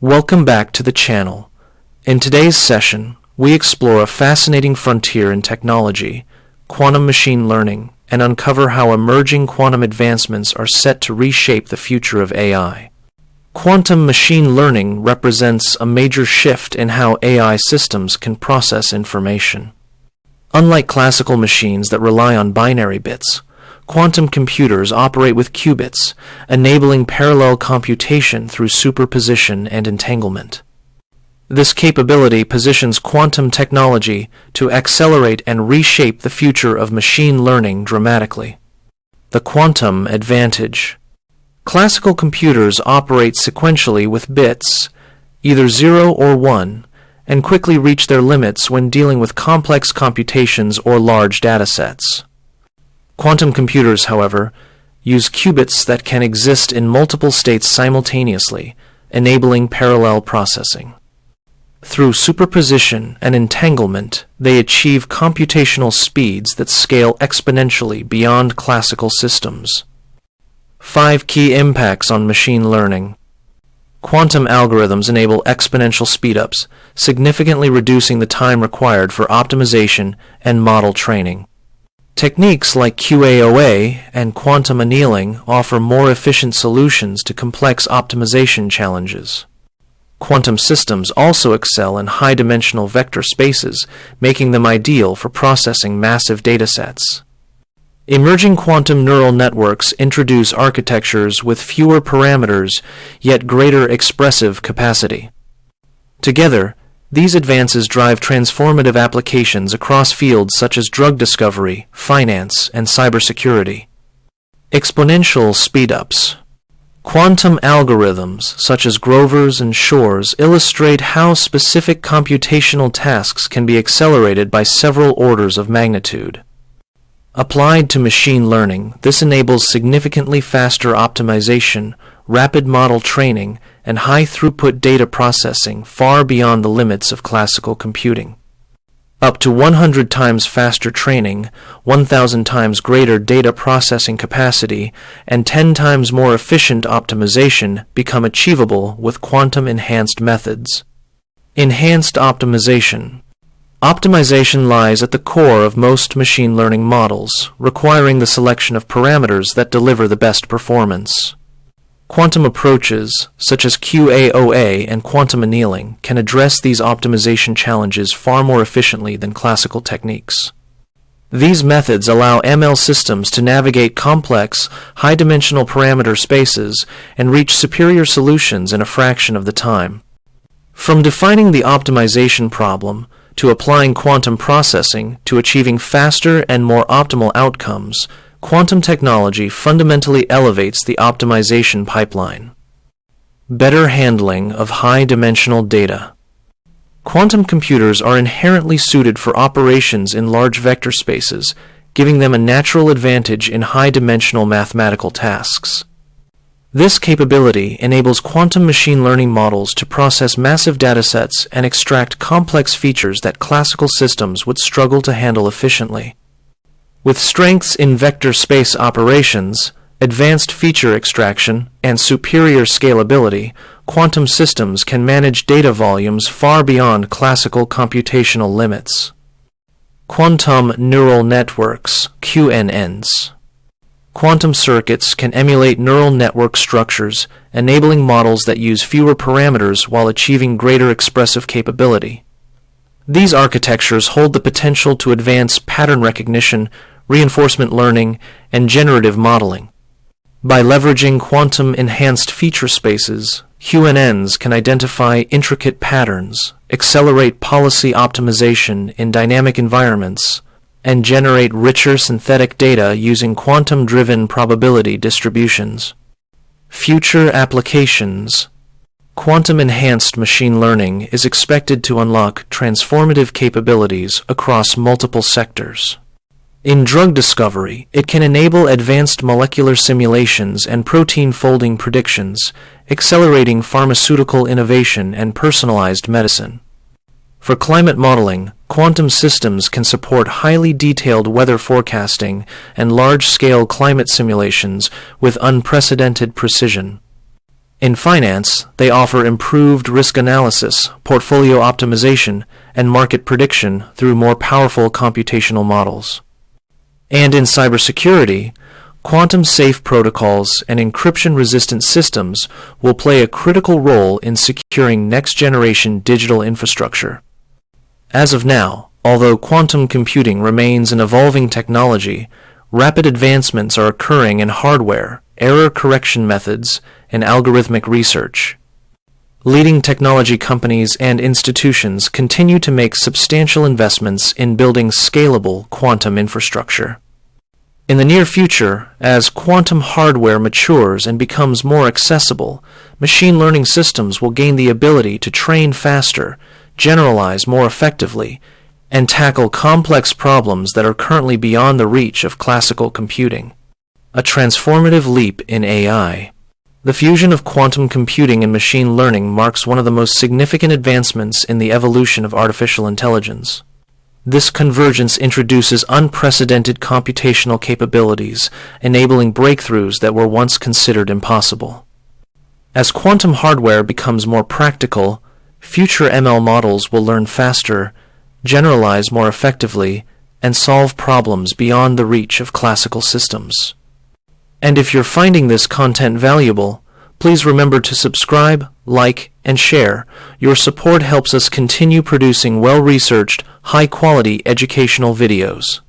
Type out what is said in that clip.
Welcome back to the channel. In today's session, we explore a fascinating frontier in technology, quantum machine learning, and uncover how emerging quantum advancements are set to reshape the future of AI. Quantum machine learning represents a major shift in how AI systems can process information. Unlike classical machines that rely on binary bits, quantum computers operate with qubits, enabling parallel computation through superposition and entanglement. This capability positions quantum technology to accelerate and reshape the future of machine learning dramatically. The quantum advantage. Classical computers operate sequentially with bits, either 0 or 1, and quickly reach their limits when dealing with complex computations or large datasets. Quantum computers, however, use qubits that can exist in multiple states simultaneously, enabling parallel processing. Through superposition and entanglement, they achieve computational speeds that scale exponentially beyond classical systems. 5 key impacts on machine learning. Quantum algorithms enable exponential speedups, significantly reducing the time required for optimization and model training. Techniques like QAOA and quantum annealing offer more efficient solutions to complex optimization challenges. Quantum systems also excel in high-dimensional vector spaces, making them ideal for processing massive datasets. Emerging quantum neural networks introduce architectures with fewer parameters, yet greater expressive capacity. Together, these advances drive transformative applications across fields such as drug discovery, finance, and cybersecurity. Exponential speedups. Quantum algorithms, such as Grover's and Shor's, illustrate how specific computational tasks can be accelerated by several orders of magnitude. Applied to machine learning, this enables significantly faster optimization, rapid model training, and high-throughput data processing far beyond the limits of classical computing. Up to 100 times faster training, 1,000 times greater data processing capacity, and 10 times more efficient optimization become achievable with quantum-enhanced methods. Enhanced optimization. Optimization lies at the core of most machine learning models, requiring the selection of parameters that deliver the best performance. Quantum approaches, such as QAOA and quantum annealing, can address these optimization challenges far more efficiently than classical techniques. These methods allow ML systems to navigate complex, high-dimensional parameter spaces and reach superior solutions in a fraction of the time. From defining the optimization problem, to applying quantum processing to achieving faster and more optimal outcomes, quantum technology fundamentally elevates the optimization pipeline. Better handling of high-dimensional data. Quantum computers are inherently suited for operations in large vector spaces, giving them a natural advantage in high-dimensional mathematical tasks. This capability enables quantum machine learning models to process massive datasets and extract complex features that classical systems would struggle to handle efficiently. With strengths in vector space operations, advanced feature extraction, and superior scalability, quantum systems can manage data volumes far beyond classical computational limits. Quantum neural networks, QNNs. Quantum circuits can emulate neural network structures, enabling models that use fewer parameters while achieving greater expressive capability. These architectures hold the potential to advance pattern recognition, reinforcement learning, and generative modeling. By leveraging quantum-enhanced feature spaces, QNNs can identify intricate patterns, accelerate policy optimization in dynamic environments, and generate richer synthetic data using quantum-driven probability distributions. Future applications. Quantum-enhanced machine learning is expected to unlock transformative capabilities across multiple sectors. In drug discovery, it can enable advanced molecular simulations and protein folding predictions, accelerating pharmaceutical innovation and personalized medicine. For climate modeling, quantum systems can support highly detailed weather forecasting and large-scale climate simulations with unprecedented precision. In finance, they offer improved risk analysis, portfolio optimization, and market prediction through more powerful computational models. And in cybersecurity, quantum-safe protocols and encryption-resistant systems will play a critical role in securing next-generation digital infrastructure. As of now, although quantum computing remains an evolving technology, rapid advancements are occurring in hardware, error correction methods, and algorithmic research. Leading technology companies and institutions continue to make substantial investments in building scalable quantum infrastructure. In the near future, as quantum hardware matures and becomes more accessible, machine learning systems will gain the ability to train faster, generalize more effectively, and tackle complex problems that are currently beyond the reach of classical computing. A transformative leap in AI. The fusion of quantum computing and machine learning marks one of the most significant advancements in the evolution of artificial intelligence. This convergence introduces unprecedented computational capabilities, enabling breakthroughs that were once considered impossible. As quantum hardware becomes more practical, future ML models will learn faster, generalize more effectively, and solve problems beyond the reach of classical systems. And if you're finding this content valuable, please remember to subscribe, like, and share. Your support helps us continue producing well-researched, high-quality educational videos.